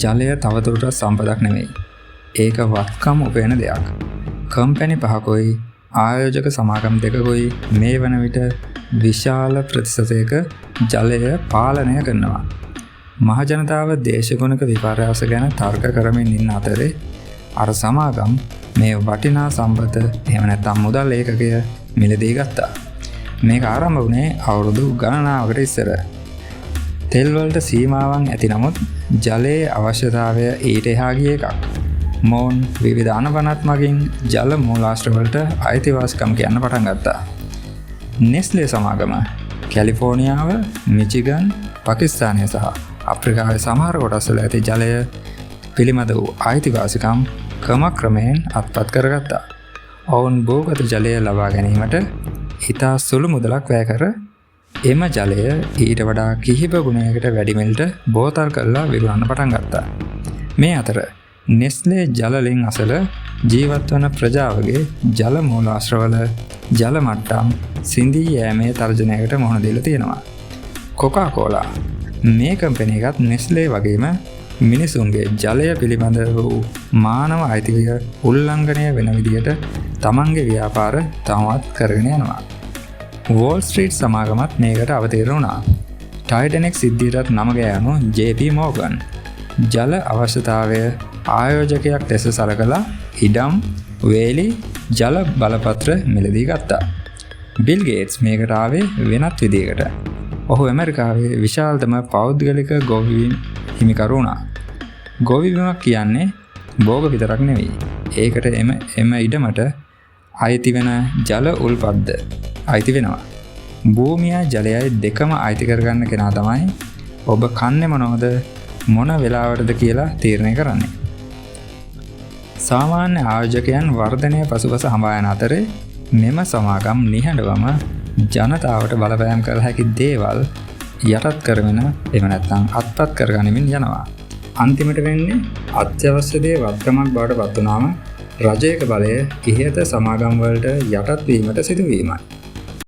ජලය තවදුරටත් සම්පතක් නෙවෙයි. ඒක වත්කම් උපයන දෙයක්. කම්පැනි 5කුයි ආයෝජක සමාගම් 2කුයි මේ වන විට විශාල ප්‍රතිශතයක ජලය පාලනය කරනවා. මහජනතාව දේශගුණක විපර්යාස ගැන තර්ක කරමින් ඉන්න අතරේ අර සමාගම් මේ වටිනා සම්පත එහෙම නැත්නම් මුදල් ඒකකය මිලදී ගත්තා. මේක ආරම්භ වුණේ අවුරුදු ගණනාවකට ඉස්සර. තෙල් වලට සීමාවන් ඇති නමුත් ජලයේ අවශ්‍යතාවය ඊට එහා ගිය එකක්. මොවුන් විවිධ අනවනත් මගින් ජල මූලාශ්‍ර වලට අයිතිවාසිකම් කියන්න පටන් ගත්තා. නෙස්ලේ සමාගම කැලිෆෝනියාව, මිචිගන්, පාකිස්තානය සහ අප්‍රිකාවේ සමහර කොටස්වල ඇති ජලය පිළිබඳ වූ අයිතිවාසිකම් ක්‍රමක්‍රමයෙන් අත්පත් කරගත්තා. ඔවුන් භූගත ජලය ලබා ගැනීමට ඉතා සුළු මුදලක් වැය කර එම ජලය ඊට වඩා කිහිප ගුණයකට වැඩි මිලට බෝතල් කරලා විකුණන්න පටන් ගත්තා. මේ අතර නෙස්ලේ ජලලෙන් අසල ජීවත් වන ප්‍රජාවගේ ජල මූලාශ්‍රවල ජල මට්ටම් සිඳී යෑමේ තර්ජනයකට මුහුණ දීලා තියෙනවා. කොකාකෝලා මේ කම්පැනි එකත් නෙස්ලේ වගේම මිනිසුන්ගේ ජලය පිළිබඳ වූ මානව අයිතිකය උල්ලංඝනය වෙන විදියට තමන්ගේ ව්‍යාපාර තවමත් කරගෙන යනවා. වෝල් ස්ට්‍රීට් සමාගමත් මේකට අවතීර්ණ වුණා. ටයිටැනික් සිද්ධියටත් නම ගෑනු JP මෝගන් ජල අවශ්‍යතාවය ආයෝජකයක් ලෙස සලකලා ඉඩම්, වේලි, ජල බලපත්‍ර මිලදී ගත්තා. බිල් ගේට්ස් මේකට ආවේ වෙනත් විදියකට. ඔහු ඇමරිකාවේ විශාලතම පෞද්ගලික ගොවිබිම් හිමිකරු වුණා. ගොවිබිමක් කියන්නේ භෝග විතරක් නෙවෙයි. ඒකට එම ඉඩමට අයිති වෙන ජල උල්පත්ද අයිති වෙනවා. භූමියයි ජලයයි දෙකම අයිති කරගන්න කෙනා තමයි ඔබ කන්නේ මොනවද, මොන වෙලාවටද කියලා තීරණය කරන්නේ. සාමාන්‍ය ආයෝජකයන් වර්ධනය පසුපස හඹා යන අතරේ මෙම සමාගම් නිහඬවම ජනතාවට බලපෑම් කළ හැකි දේවල් යටත් කරගෙන එහෙම නැත්නම් අත්පත් කරගනිමින් යනවා. අන්තිමට වෙන්නේ අත්‍යවශ්‍ය දේ වත්කමක් බවට පත් වුණාම රජයක බලය ඉහත සමාගම් වලට යටත් වීමට සිදුවීමයි.